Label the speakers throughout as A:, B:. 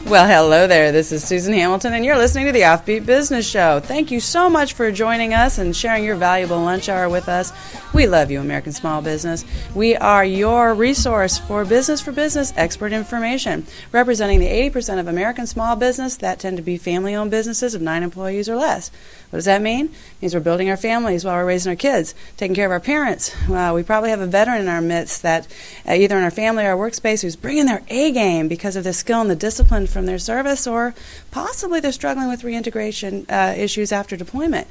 A: Well, hello there. This is Susan Hamilton, and you're listening to the OffBeat Business Show. Thank you so much for joining us and sharing your valuable lunch hour with us. We love you, American Small Business. We are your resource for business expert information, representing the 80% of American small business that tend to be family-owned businesses of 9 employees or less. What does that mean? It means we're building our families while we're raising our kids, taking care of our parents. We probably have a veteran in our midst that either in our family or our workspace who's bringing their A game because of the skill and the discipline from their service, or possibly they're struggling with reintegration issues after deployment.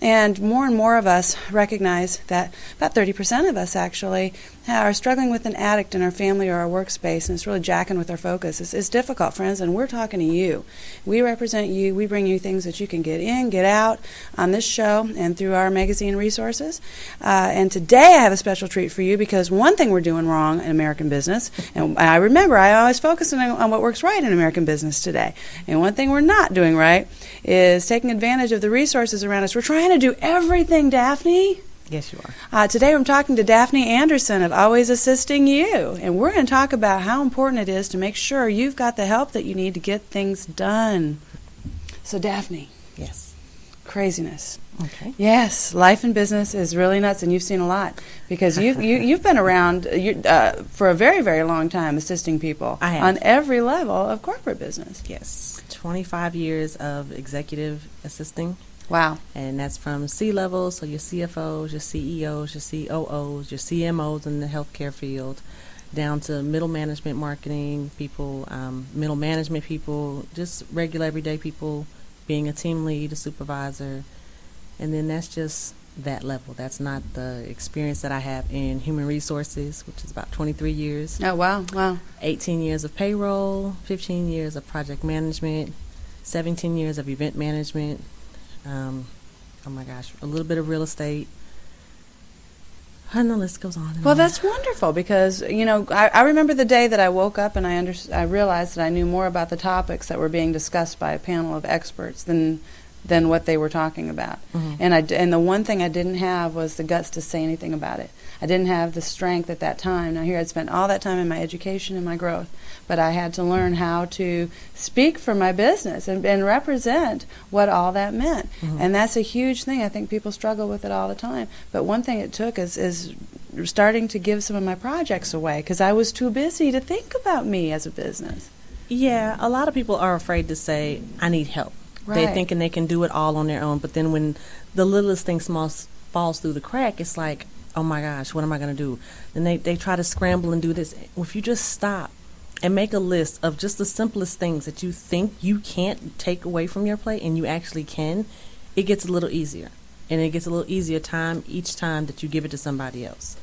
A: And more of us recognize that about 30% of us actually are struggling with an addict in our family or our workspace, and it's really jacking with our focus. It's difficult, friends, and we're talking to you. We represent you. We bring you things that you can get in, get out on this show and through our magazine resources. And today I have a special treat for you, because one thing we're doing wrong in American business, and I remember I always focus on what works right in American business today, and one thing we're not doing right is taking advantage of the resources around us. We're trying to do everything, Daphne.
B: Yes, you are.
A: Today I'm talking to Daphne Anderson of AlwaysAssistingU, and we're going to talk about how important it is to make sure you've got the help that you need to get things done. So, Daphne.
B: Yes.
A: Craziness.
B: Okay.
A: Yes, life in business is really nuts, and you've seen a lot, because you've been around for a very, very long time assisting people
B: I have.
A: on every level of corporate business.
B: Yes. 25 years of executive assisting.
A: Wow.
B: And that's from C-level, so your CFOs, your CEOs, your COOs, your CMOs in the healthcare field, down to middle management marketing people, middle management people, just regular everyday people, being a team lead, a supervisor. And then that's just that level. That's not the experience that I have in human resources, which is about 23 years.
A: Oh, wow, wow.
B: 18 years of payroll, 15 years of project management, 17 years of event management. Oh my gosh, a little bit of real estate. And the list goes on.
A: Well, that's wonderful, because, I remember the day that I woke up and I realized that I knew more about the topics that were being discussed by a panel of experts than what they were talking about. Mm-hmm. And the one thing I didn't have was the guts to say anything about it. I didn't have the strength at that time. Now, here I'd spent all that time in my education and my growth, but I had to learn how to speak for my business and represent what all that meant. Mm-hmm. And that's a huge thing. I think people struggle with it all the time. But one thing it took is starting to give some of my projects away, because I was too busy to think about me as a business.
B: Yeah, a lot of people are afraid to say, I need help. Right. They're thinking they can do it all on their own, but then when the littlest thing falls through the crack, it's like, oh my gosh, what am I going to do? Then they try to scramble and do this. If you just stop and make a list of just the simplest things that you think you can't take away from your plate and you actually can, it gets a little easier. And it gets a little easier each time that you give it to somebody else.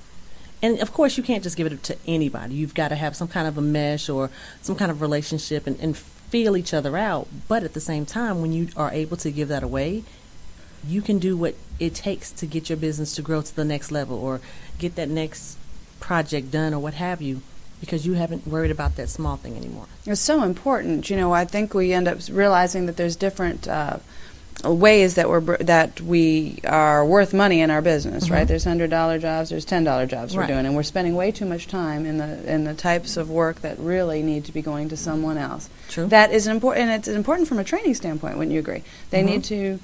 B: And, of course, you can't just give it to anybody. You've got to have some kind of a mesh or some kind of relationship and feel each other out. But at the same time, when you are able to give that away, you can do what it takes to get your business to grow to the next level or get that next project done or what have you, because you haven't worried about that small thing anymore.
A: It's so important. I think we end up realizing that there's different ways that we are worth money in our business, mm-hmm. right? There's $100 jobs, there's $10 jobs we're doing, and we're spending way too much time in the types of work that really need to be going to someone else.
B: True.
A: That is important, and it's important from a training standpoint. Wouldn't you agree? They
B: mm-hmm.
A: need to,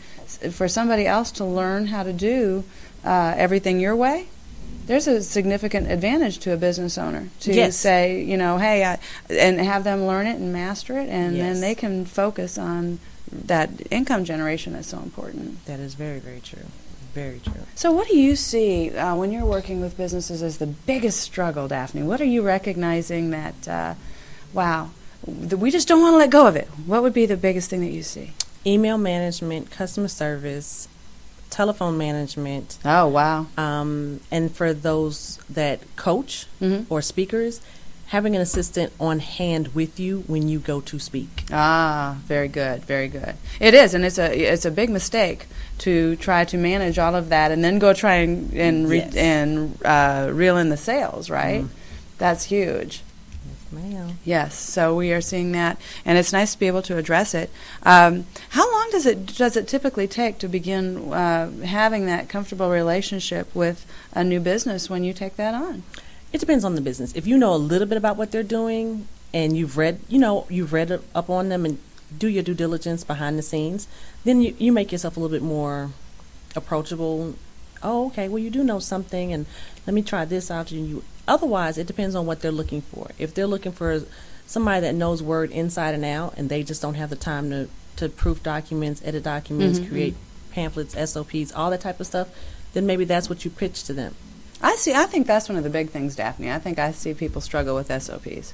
A: for somebody else to learn how to do everything your way. There's a significant advantage to a business owner to
B: yes.
A: say, hey, and have them learn it and master it, and
B: yes.
A: then they can focus on that income generation that's so important.
B: That is very, very true. Very true.
A: So what do you see when you're working with businesses as the biggest struggle, Daphne? What are you recognizing that, we just don't want to let go of it? What would be the biggest thing that you see?
B: Email management, customer service, telephone management.
A: Oh, wow.
B: And for those that coach mm-hmm. or speakers, having an assistant on hand with you when you go to speak.
A: Ah, very good, very good. It is, and it's a big mistake to try to manage all of that and then go try and reel in the sales, right? Mm-hmm. That's huge.
B: Yes, ma'am.
A: Yes, so we are seeing that, and it's nice to be able to address it. How long does it typically take to begin having that comfortable relationship with a new business when you take that on?
B: It depends on the business. If you know a little bit about what they're doing, and you've read up on them and do your due diligence behind the scenes, then you make yourself a little bit more approachable. Oh, okay, well, you do know something, and let me try this out. Otherwise, it depends on what they're looking for. If they're looking for somebody that knows Word inside and out, and they just don't have the time to proof documents, edit documents, create pamphlets, SOPs, all that type of stuff, then maybe that's what you pitch to them.
A: I think that's one of the big things, Daphne. I think I see people struggle with SOPs.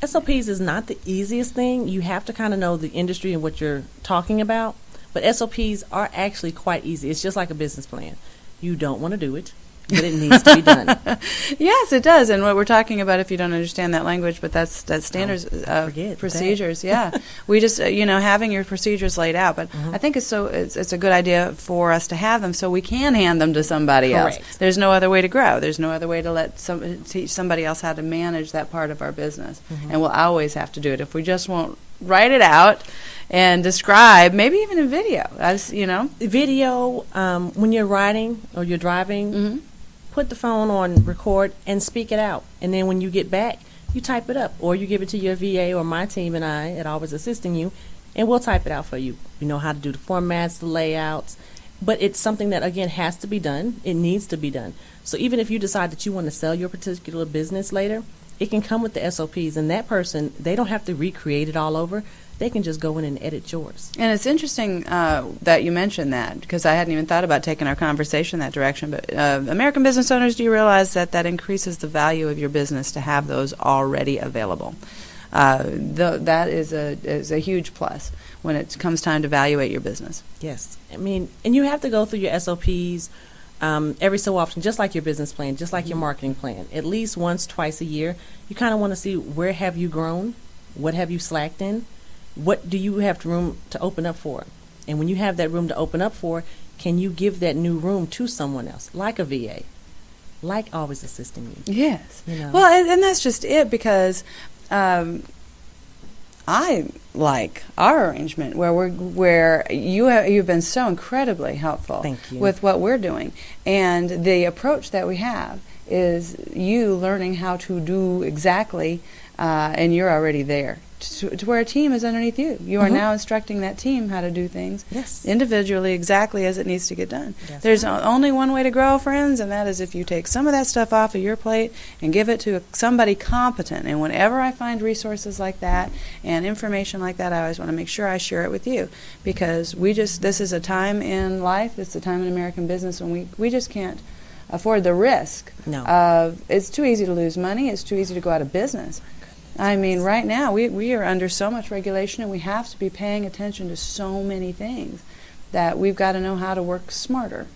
B: SOPs is not the easiest thing. You have to kind of know the industry and what you're talking about. But SOPs are actually quite easy. It's just like a business plan. You don't want to do it, but it needs to be done.
A: Yes, it does. And what we're talking about, if you don't understand that language, but that's standards procedures. Yeah, we just having your procedures laid out. But I think it's a good idea for us to have them so we can hand them to somebody else. There's no other way to grow. There's no other way to teach somebody else how to manage that part of our business. And we'll always have to do it if we just won't write it out and describe, maybe even in video, Video, when you're riding or you're driving, put the phone on record and speak it out. And then when you get back, you type it up. Or you give it to your VA or my team and I at Always Assisting You, and we'll type it out for you. You know how to do the formats, the layouts. But it's something that, again, has to be done. It needs to be done. So even if you decide that you want to sell your particular business later, it can come with the SOPs. And that person, they don't have to recreate it all over. They can just go in and edit yours. And it's interesting that you mentioned that, because I hadn't even thought about taking our conversation that direction. But American business owners, do you realize that increases the value of your business to have those already available? That is a huge plus when it comes time to evaluate your business.
B: Yes. I mean, and you have to go through your SOPs every so often, just like your business plan, just like your marketing plan. At least once, twice a year, you kind of want to see where have you grown, what have you slacked in, what do you have room to open up for? And when you have that room to open up for, can you give that new room to someone else, like a VA, like Always Assisting You?
A: Yes. Well, and that's just it, because I like our arrangement where you've been so incredibly helpful.
B: Thank you.
A: With what we're doing, and the approach that we have is you learning how to do exactly, and you're already there. To where a team is underneath you. You are now instructing that team how to do things individually, exactly as it needs to get done. There's only one way to grow, friends, and that is if you take some of that stuff off of your plate and give it to somebody competent. And whenever I find resources like that and information like that, I always want to make sure I share it with you, because this is a time in life, it's a time in American business when we just can't afford the risk of, it's too easy to lose money, it's too easy to go out of business. I mean, right now, we are under so much regulation, and we have to be paying attention to so many things that we've got to know how to work smarter.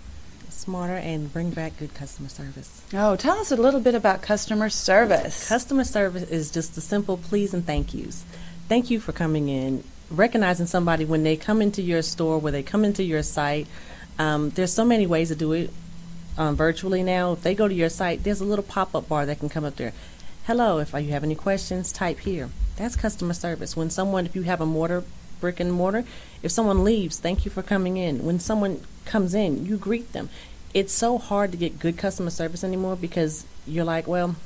B: And bring back good customer service.
A: Oh, tell us a little bit about customer service.
B: Customer service is just the simple please and thank yous. Thank you for coming in, recognizing somebody when they come into your store, when they come into your site. There's so many ways to do it virtually now. If they go to your site, there's a little pop-up bar that can come up there. Hello, if you have any questions, type here. That's customer service. If you have a brick and mortar, if someone leaves, thank you for coming in. When someone comes in, you greet them. It's so hard to get good customer service anymore because you're like, well,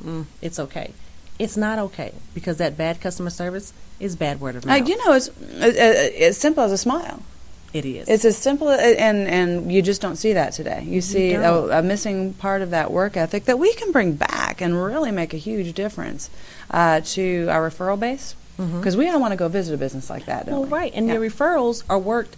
B: it's okay. It's not okay, because that bad customer service is bad word of mouth.
A: It's as simple as a smile.
B: It is.
A: It's as simple, and you just don't see that today. You see a missing part of that work ethic that we can bring back and really make a huge difference to our referral base, because we all want to go visit a business like that, don't we?
B: Right, and your referrals are worked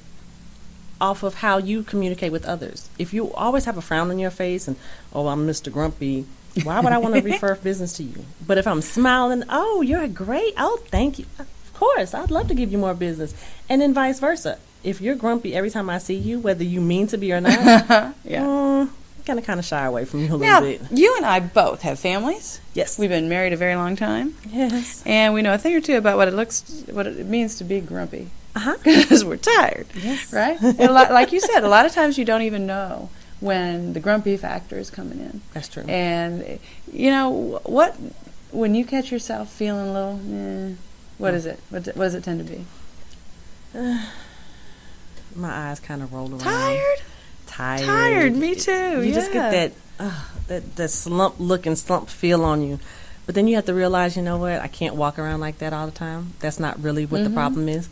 B: off of how you communicate with others. If you always have a frown on your face and, I'm Mr. Grumpy, why would I want to refer business to you? But if I'm smiling, you're great, thank you. Of course, I'd love to give you more business. And then vice versa. If you're grumpy every time I see you, whether you mean to be or not, kind of shy away from you a little bit.
A: You and I both have families.
B: Yes.
A: We've been married a very long time.
B: Yes.
A: And we know a thing or two about what it means to be grumpy. Because we're tired.
B: Yes.
A: Right? Like you said, a lot of times you don't even know when the grumpy factor is coming in.
B: That's true.
A: And, when you catch yourself feeling a little, what is it? What does it tend to be?
B: My eyes kind of roll around.
A: Tired. Me too.
B: You just get that slump look and slump feel on you. But then you have to realize, you know what, I can't walk around like that all the time. That's not really what the problem is.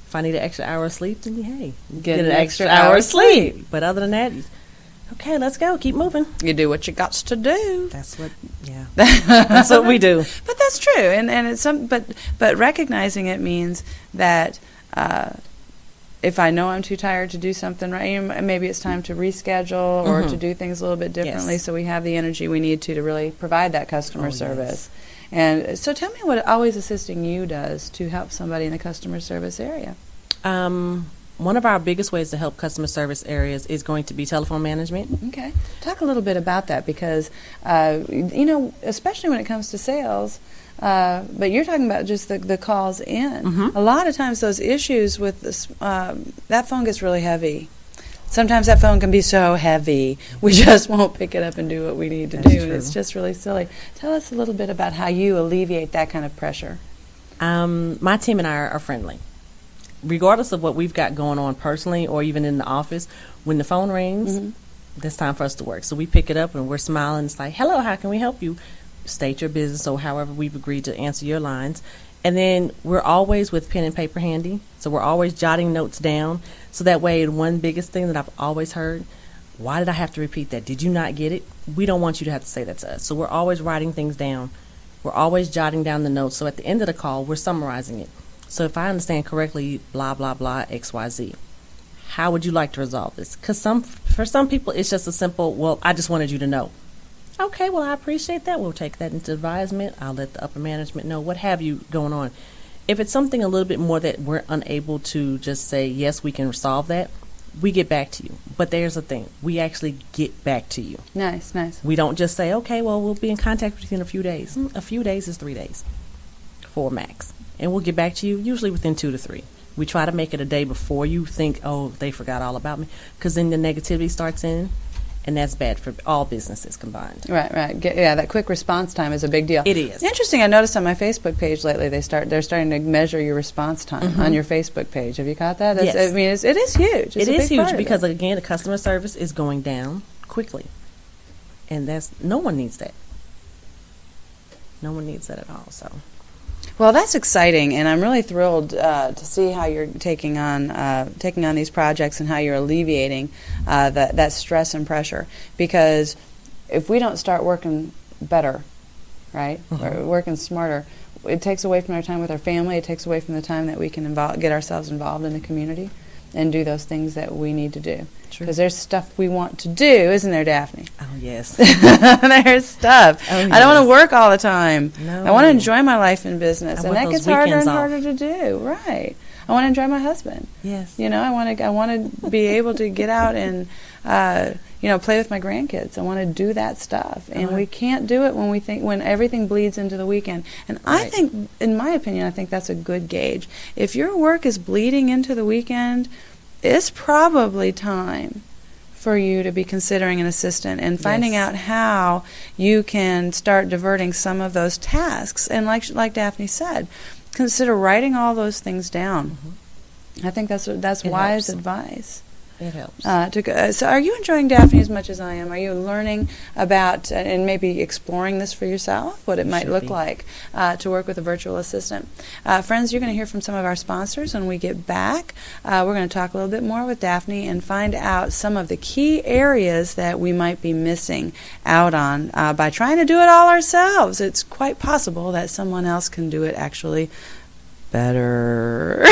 B: If I need an extra hour of sleep, then hey, get an extra hour of sleep. But other than that, okay, let's go. Keep moving.
A: You do what you got to do.
B: That's what, that's what we do.
A: But that's true, and it's but recognizing it means that if I know I'm too tired to do something right, maybe it's time to reschedule or to do things a little bit differently, so we have the energy we need to really provide that customer service. Yes. And so, tell me what Always Assisting You does to help somebody in the customer service area.
B: One of our biggest ways to help customer service areas is going to be telephone management.
A: Okay. Talk a little bit about that because, especially when it comes to sales, but you're talking about just the calls in. A lot of times those issues with this, that phone gets really heavy. Sometimes that phone can be so heavy, we just won't pick it up and do what we need to do. True. It's just really silly. Tell us a little bit about how you alleviate that kind of pressure.
B: My team and I are friendly. Regardless of what we've got going on personally or even in the office, when the phone rings, it's time for us to work. So we pick it up and we're smiling. It's like, hello, how can we help you? State your business or however we've agreed to answer your lines. And then we're always with pen and paper handy. So we're always jotting notes down. So that way, one biggest thing that I've always heard, why did I have to repeat that? Did you not get it? We don't want you to have to say that to us. So we're always writing things down. We're always jotting down the notes. So at the end of the call, we're summarizing it. So if I understand correctly, blah, blah, blah, X, Y, Z. How would you like to resolve this? Because for some people, it's just a simple, well, I just wanted you to know. Okay, well, I appreciate that. We'll take that into advisement. I'll let the upper management know, what have you going on. If it's something a little bit more that we're unable to just say, yes, we can resolve that, we get back to you. But there's the thing. We actually get back to you.
A: Nice.
B: We don't just say, okay, well, we'll be in contact with you in a few days. A few days is 3 days, 4 max. And we'll get back to you usually within 2 to 3. We try to make it a day before you think, oh, they forgot all about me, because then the negativity starts in, and that's bad for all businesses combined.
A: Right. That quick response time is a big deal.
B: It is.
A: Interesting, I noticed on my Facebook page lately they're starting to measure your response time on your Facebook page. Have you caught that?
B: Yes.
A: I mean, it is huge.
B: It is huge because, again, the customer service is going down quickly. And no one needs that. No one needs that at all, so...
A: Well, that's exciting, and I'm really thrilled to see how you're taking on these projects and how you're alleviating that stress and pressure. Because if we don't start working better, right, or working smarter, it takes away from our time with our family. It takes away from the time that we can get ourselves involved in the community and do those things that we need to do. Because there's stuff we want to do, isn't there, Daphne?
B: Oh, yes.
A: There's stuff.
B: Oh, yes.
A: I don't want to work all the time.
B: No.
A: I want to enjoy my life in business. And that gets harder and
B: off.
A: harder to do. Right. I want to enjoy my husband.
B: Yes.
A: I want to be able to get out and, play with my grandkids. I want to do that stuff. And we can't do it when everything bleeds into the weekend. And I think, in my opinion, I think that's a good gauge. If your work is bleeding into the weekend, it's probably time for you to be considering an assistant and finding out how you can start diverting some of those tasks. And like Daphne said, consider writing all those things down. I think that's wise advice.
B: It helps.
A: So are you enjoying Daphne as much as I am? Are you learning about and maybe exploring this for yourself, what it might look like to work with a virtual assistant? Friends, you're going to hear from some of our sponsors when we get back. We're going to talk a little bit more with Daphne and find out some of the key areas that we might be missing out on by trying to do it all ourselves. It's quite possible that someone else can do it actually better.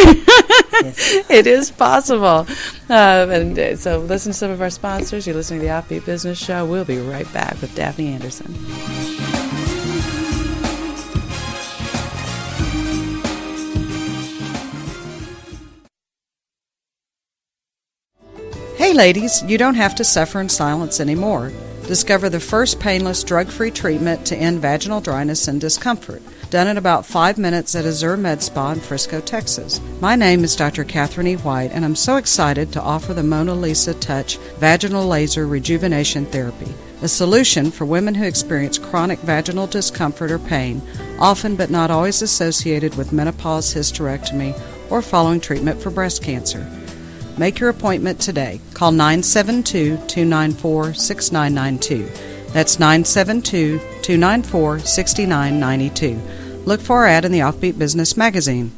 A: It is possible. So listen to some of our sponsors. You're listening to the OffBeat Business Show. We'll be right back with Daphne Anderson.
C: Hey ladies, you don't have to suffer in silence anymore. Discover the first painless drug-free treatment to end vaginal dryness and discomfort. Done in about 5 minutes at Azure Med Spa in Frisco, Texas. My name is Dr. Catherine E. White, and I'm so excited to offer the Mona Lisa Touch Vaginal Laser Rejuvenation Therapy, a solution for women who experience chronic vaginal discomfort or pain, often but not always associated with menopause, hysterectomy, or following treatment for breast cancer. Make your appointment today. Call 972-294-6992. That's 972-294-6992. Look for our ad in the Offbeat Business magazine.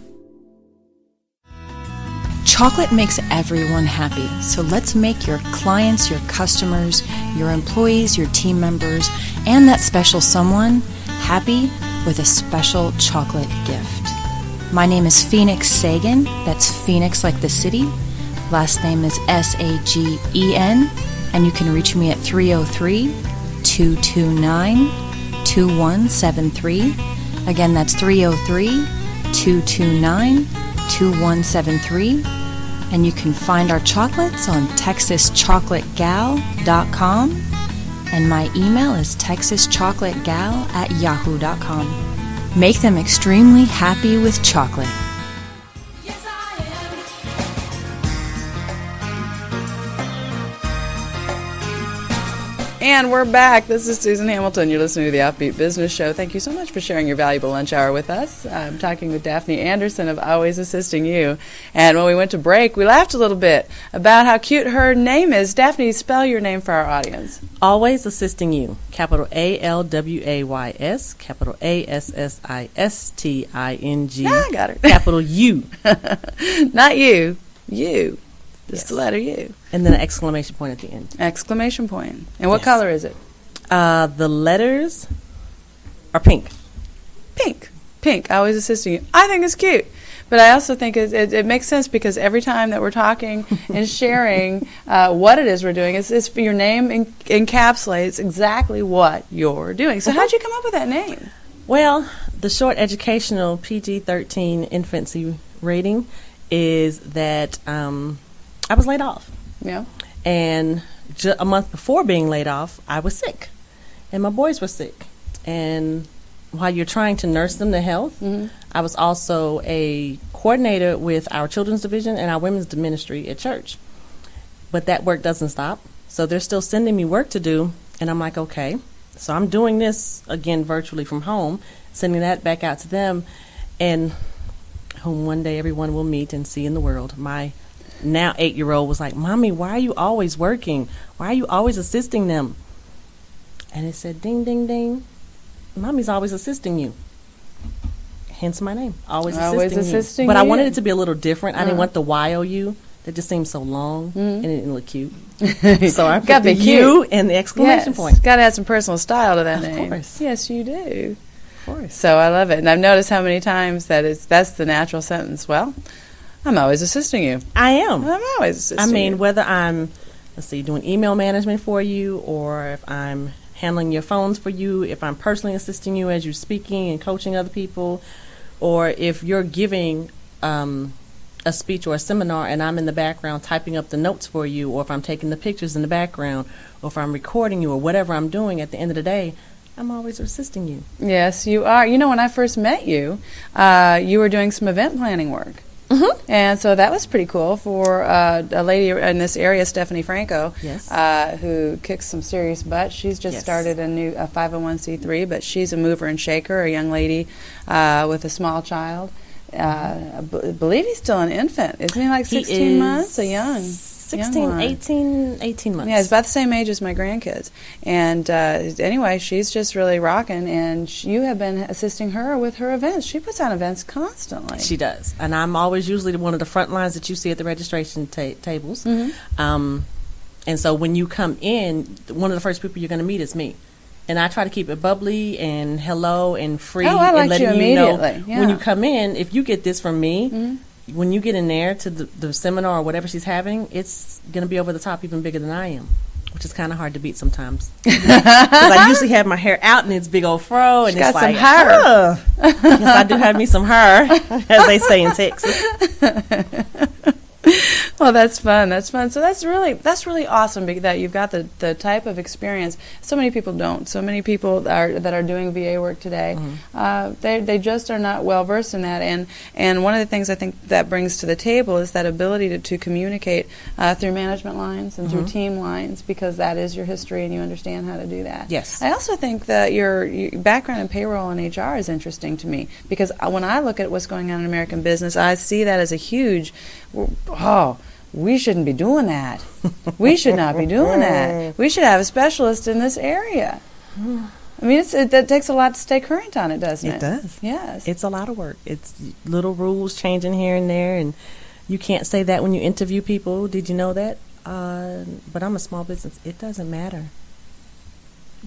D: Chocolate makes everyone happy, so let's make your clients, your customers, your employees, your team members, and that special someone happy with a special chocolate gift. My name is Phoenix Sagan. That's Phoenix like the city. Last name is Sagen, and you can reach me at 303-229-2173. Again, that's 303-229-2173. And you can find our chocolates on texaschocolategal.com. And my email is texaschocolategal@yahoo.com. Make them extremely happy with chocolate.
A: And we're back. This is Susan Hamilton. You're listening to the Offbeat Business Show. Thank you so much for sharing your valuable lunch hour with us. I'm talking with Daphne Anderson of Always Assisting You. And when we went to break, we laughed a little bit about how cute her name is. Daphne, spell your name for our audience.
B: Always Assisting You. Capital ALWAYS, capital ASSISTING.
A: I got her.
B: Capital U.
A: Not you. You. Just
B: Yes.
A: the letter U.
B: And then an exclamation point at the end.
A: Exclamation point. And what
B: Yes.
A: color is it?
B: The letters are pink.
A: Pink. Pink. Always Assisting You. I think it's cute. But I also think it makes sense because every time that we're talking and sharing what it is we're doing, it's your name encapsulates exactly what you're doing. So how'd you come up with that name?
B: Well, the short educational PG-13 infancy rating is that I was laid off.
A: Yeah.
B: And a month before being laid off, I was sick. And my boys were sick. And while you're trying to nurse them to health, I was also a coordinator with our children's division and our women's ministry at church. But that work doesn't stop. So they're still sending me work to do. And I'm like, okay. So I'm doing this, again, virtually from home, sending that back out to them. And whom one day everyone will meet and see in the world. My now 8-year-old was like, Mommy, why are you always working? Why are you always assisting them? And it said, ding, ding, ding. Mommy's always assisting you. Hence my name, Always Assisting You. But I wanted it to be a little different. I didn't want the Y-O-U. That just seemed so long, and it didn't look cute. So I put the U and the exclamation point.
A: Got to add some personal style to that name.
B: Of course.
A: Yes, you do.
B: Of course.
A: So I love it. And I've noticed how many times that's the natural sentence. Well, I'm always assisting you.
B: I am.
A: I'm always assisting you.
B: I mean, whether I'm, doing email management for you, or if I'm handling your phones for you, if I'm personally assisting you as you're speaking and coaching other people, or if you're giving a speech or a seminar and I'm in the background typing up the notes for you, or if I'm taking the pictures in the background, or if I'm recording you, or whatever I'm doing, at the end of the day, I'm always assisting you.
A: Yes, you are. You know, when I first met you, you were doing some event planning work. Mm-hmm. And so that was pretty cool for a lady in this area, Stephanie Franco,
B: yes,
A: who kicks some serious butt. She's just started a new 501c3, but she's a mover and shaker, a young lady with a small child. I believe he's still an infant. Isn't he like 16 months? A young
B: 18 months.
A: Yeah, he's about the same age as my grandkids. And anyway, she's just really rocking, and you have been assisting her with her events. She puts on events constantly.
B: She does. And I'm always usually one of the front lines that you see at the registration tables.
A: Mm-hmm.
B: And so when you come in, one of the first people you're going to meet is me. And I try to keep it bubbly and hello and free.
A: Oh, I
B: and
A: like
B: letting
A: you immediately.
B: know when you come in, if you get this from me, when you get in there to the seminar or whatever she's having, it's going to be over the top, even bigger than I am, which is kind of hard to beat sometimes. Because I usually have my hair out in its big old fro. And
A: She's
B: it's
A: got
B: like,
A: some hair.
B: Yes, I do have me some hair, as they say in Texas.
A: Well, that's fun. That's fun. So that's really awesome that you've got the type of experience. So many people don't. So many people that are doing VA work today, they just are not well versed in that. And one of the things I think that brings to the table is that ability to communicate through management lines and through team lines, because that is your history and you understand how to do that.
B: Yes.
A: I also think that your background in payroll and HR is interesting to me, because when I look at what's going on in American business, I see that as a huge we shouldn't be doing that. We should not be doing that. We should have a specialist in this area. I mean, that takes a lot to stay current on it, doesn't it?
B: It does.
A: Yes.
B: It's a lot of work. It's little rules changing here and there, and you can't say that when you interview people. Did you know that? But I'm a small business. It doesn't matter.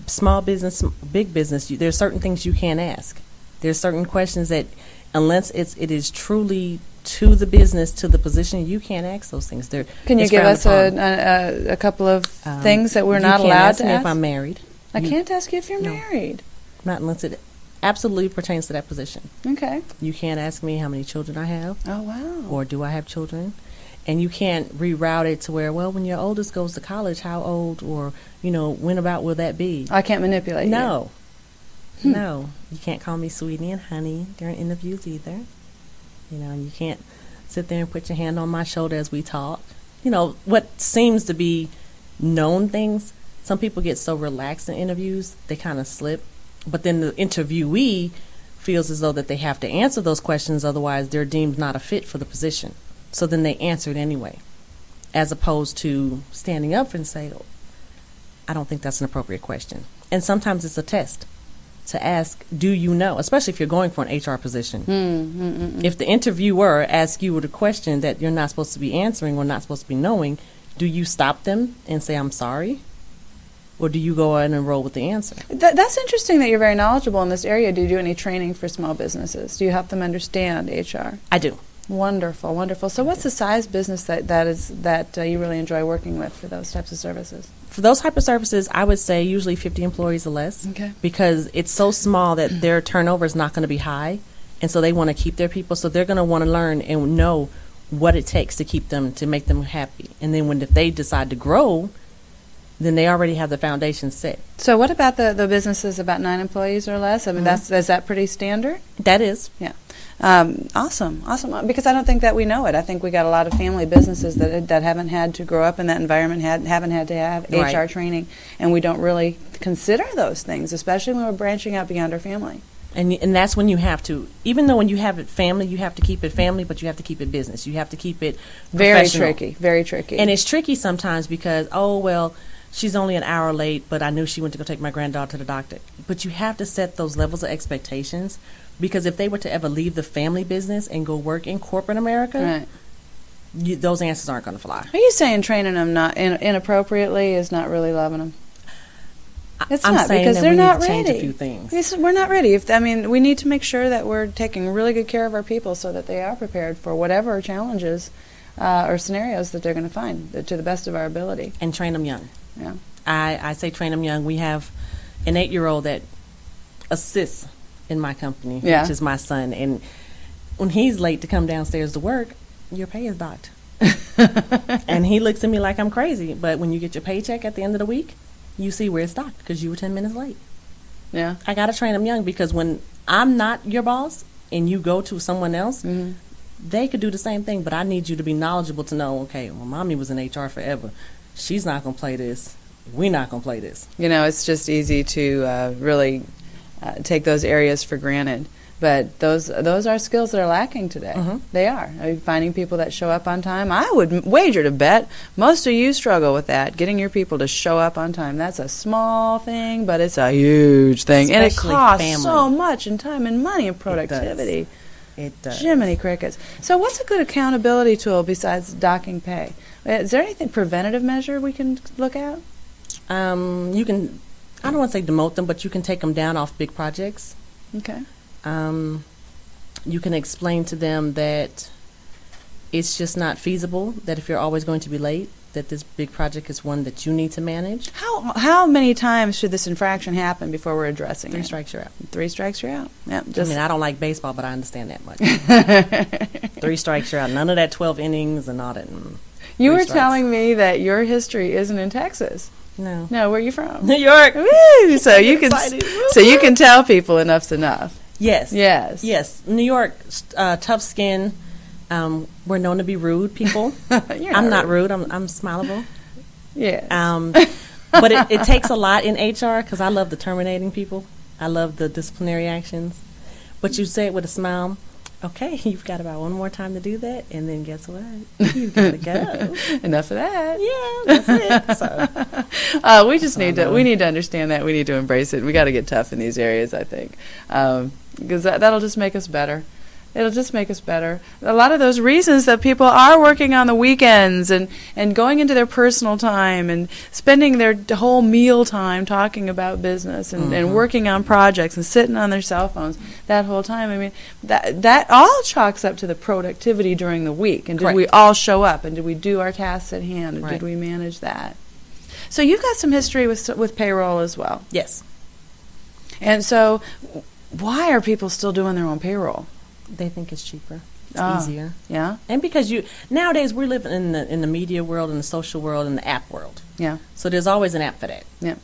B: Small business, big business, there's certain things you can't ask. There's certain questions that, unless it is truly to the business, to the position, you can't ask those things.
A: Can you give us a couple of things that we're not allowed to ask?
B: You can't ask me if I'm married.
A: I can't ask you if you're married.
B: Not unless it absolutely pertains to that position.
A: Okay.
B: You can't ask me how many children I have.
A: Oh, wow.
B: Or do I have children? And you can't reroute it to where, well, when your oldest goes to college, how old, or, when about will that be?
A: I can't manipulate
B: you. No. You can't call me sweetie and honey during interviews either. And you can't sit there and put your hand on my shoulder as we talk. What seems to be known things, some people get so relaxed in interviews, they kind of slip. But then the interviewee feels as though that they have to answer those questions, otherwise they're deemed not a fit for the position. So then they answer it anyway, as opposed to standing up and say, oh, I don't think that's an appropriate question. And sometimes it's a test to ask, do you know, especially if you're going for an HR position. If the interviewer asks you a question that you're not supposed to be answering or not supposed to be knowing, do you stop them and say, I'm sorry? Or do you go ahead and roll with the answer?
A: That's interesting that you're very knowledgeable in this area. Do you do any training for small businesses? Do you help them understand HR?
B: I do.
A: Wonderful, wonderful. So what's the size business that you really enjoy working with for those types of services?
B: For those type of services, I would say usually 50 employees or less.
A: Okay.
B: Because it's so small that their turnover is not going to be high. And so they want to keep their people. So they're going to want to learn and know what it takes to keep them, to make them happy. And then if they decide to grow, then they already have the foundation set.
A: So what about the businesses about 9 employees or less? I mean, is that pretty standard?
B: That is.
A: Yeah. Awesome. Because I don't think that we know it. I think we got a lot of family businesses that haven't had to grow up in that environment, haven't had to have HR training, and we don't really consider those things, especially when we're branching out beyond our family.
B: And that's when you have to, even though when you have it family, you have to keep it family, but you have to keep it business. You have to keep it professional.
A: Very tricky.
B: And it's tricky sometimes because, she's only an hour late, but I knew she went to go take my granddaughter to the doctor. But you have to set those levels of expectations, because if they were to ever leave the family business and go work in corporate America, those answers aren't going to fly.
A: Are you saying training them not inappropriately is not really loving them? It's
B: I'm
A: not,
B: saying
A: because
B: that
A: they're
B: we
A: not
B: need to
A: ready.
B: change a few things.
A: We're not ready. We need to make sure that we're taking really good care of our people so that they are prepared for whatever challenges or scenarios that they're going to find to the best of our ability.
B: And train them young.
A: Yeah.
B: I say train them young. We have an 8-year-old that assists in my company, which is my son. And when he's late to come downstairs to work, your pay is docked. And he looks at me like I'm crazy. But when you get your paycheck at the end of the week, you see where it's docked because you were 10 minutes late.
A: Yeah.
B: I got to train them young, because when I'm not your boss and you go to someone else, they could do the same thing. But I need you to be knowledgeable to know, okay, well, mommy was in HR forever. She's not going to play this. We're not going to play this. It's
A: just easy to really take those areas for granted. But those are skills that are lacking today. They are. Finding people that show up on time. I would wager to bet most of you struggle with that, getting your people to show up on time. That's a small thing, but it's a huge thing.
B: Especially
A: and it costs
B: family.
A: so much in time and money and productivity.
B: It does.
A: Jiminy crickets. So what's a good accountability tool besides docking pay? Is there anything preventative measure we can look at?
B: You can, I don't want to say demote them, but you can take them down off big projects.
A: Okay.
B: You can explain to them that it's just not feasible, that if you're always going to be late, that this big project is one that you need to manage.
A: How many times should this infraction happen before we're addressing it?
B: 3 strikes, you're out.
A: 3 strikes, you're out. Yeah.
B: I don't like baseball, but I understand that much. 3 strikes, you're out. None of that 12 innings and all that.
A: You were telling me that your history isn't in Texas.
B: No.
A: No, where are you from?
B: New York.
A: Woo! So you can tell people enough's enough.
B: Yes.
A: Yes.
B: Yes. New York, tough skin. We're known to be rude people. I'm not rude. I'm smileable.
A: Yeah.
B: But it takes a lot in HR, because I love the terminating people. I love the disciplinary actions. But you say it with a smile. Okay, you've got about one more time to do that, and then guess what? You've got to go.
A: Enough of that.
B: Yeah, that's it. So
A: we just need to. We need to understand that. We need to embrace it. We got to get tough in these areas, I think, because that'll just make us better. It'll just make us better. A lot of those reasons that people are working on the weekends and going into their personal time and spending their whole meal time talking about business and working on projects and sitting on their cell phones that whole time. I mean, that all chalks up to the productivity during the week. And did we all show up? And did we do our tasks at hand? And did we manage that? So you've got some history with payroll as well.
B: Yes.
A: And so why are people still doing their own payroll?
B: They think it's cheaper. It's easier.
A: Yeah.
B: And because nowadays we're living in the media world, in the social world, in the app world.
A: Yeah.
B: So there's always an app for that.
A: Yeah.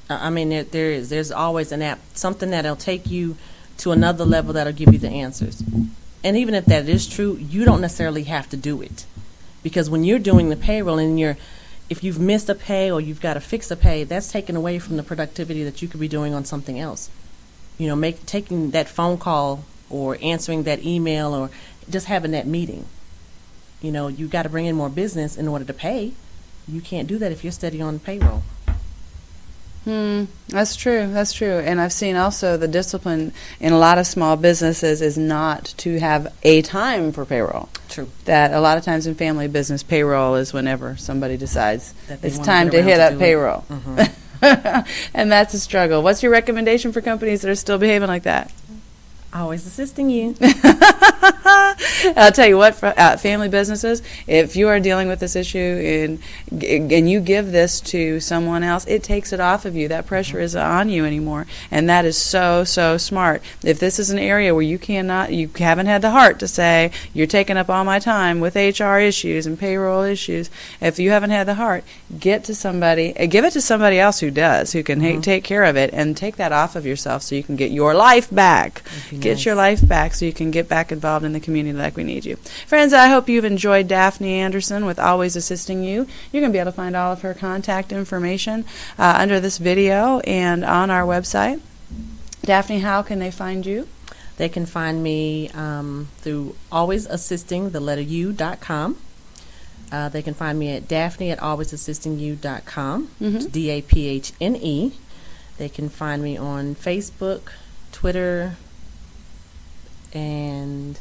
B: I mean, there's always an app, something that'll take you to another level that'll give you the answers. And even if that is true, you don't necessarily have to do it. Because when you're doing the payroll and if you've missed a pay or you've got to fix a pay, that's taken away from the productivity that you could be doing on something else. You know, taking that phone call or answering that email or just having that meeting. You know, you got to bring in more business in order to pay. You can't do that if you're steady on payroll.
A: That's true. That's true. And I've seen also the discipline in a lot of small businesses is not to have a time for payroll.
B: True.
A: That a lot of times in family business, payroll is whenever somebody decides
B: that
A: it's time to hit up payroll. And that's a struggle. What's your recommendation for companies that are still behaving like that?
B: Always assisting you.
A: I'll tell you what, family businesses, if you are dealing with this issue and you give this to someone else, it takes it off of you. That pressure isn't on you anymore. And that is so, so smart. If this is an area where you haven't had the heart to say, you're taking up all my time with HR issues and payroll issues, if you haven't had the heart, give it to somebody else who does, who can take care of it, and take that off of yourself so you can get your life back. Get your life back so you can get back involved in the community like we need you. Friends, I hope you've enjoyed Daphne Anderson with Always Assisting You. You're going to be able to find all of her contact information under this video and on our website. Daphne, how can they find you?
B: They can find me through AlwaysAssistingU.com. They can find me at Daphne at AlwaysAssistingU.com. Daphne. They can find me on Facebook, Twitter, and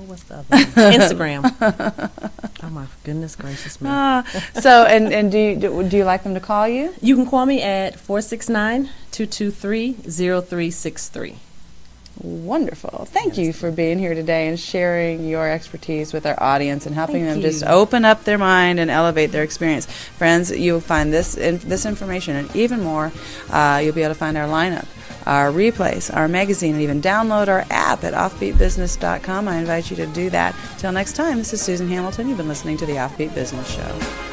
B: what's the other one? Instagram. Oh my goodness gracious me.
A: So and do you like them to call you?
B: You can call me at 469-223-0363.
A: Wonderful. Thank you for being here today and sharing your expertise with our audience and helping them just open up their mind and elevate their experience. Friends, you'll find this information and even more. You'll be able to find our lineup, our replays, our magazine, and even download our app at offbeatbusiness.com. I invite you to do that. Till next time, this is Susan Hamilton. You've been listening to the Offbeat Business Show.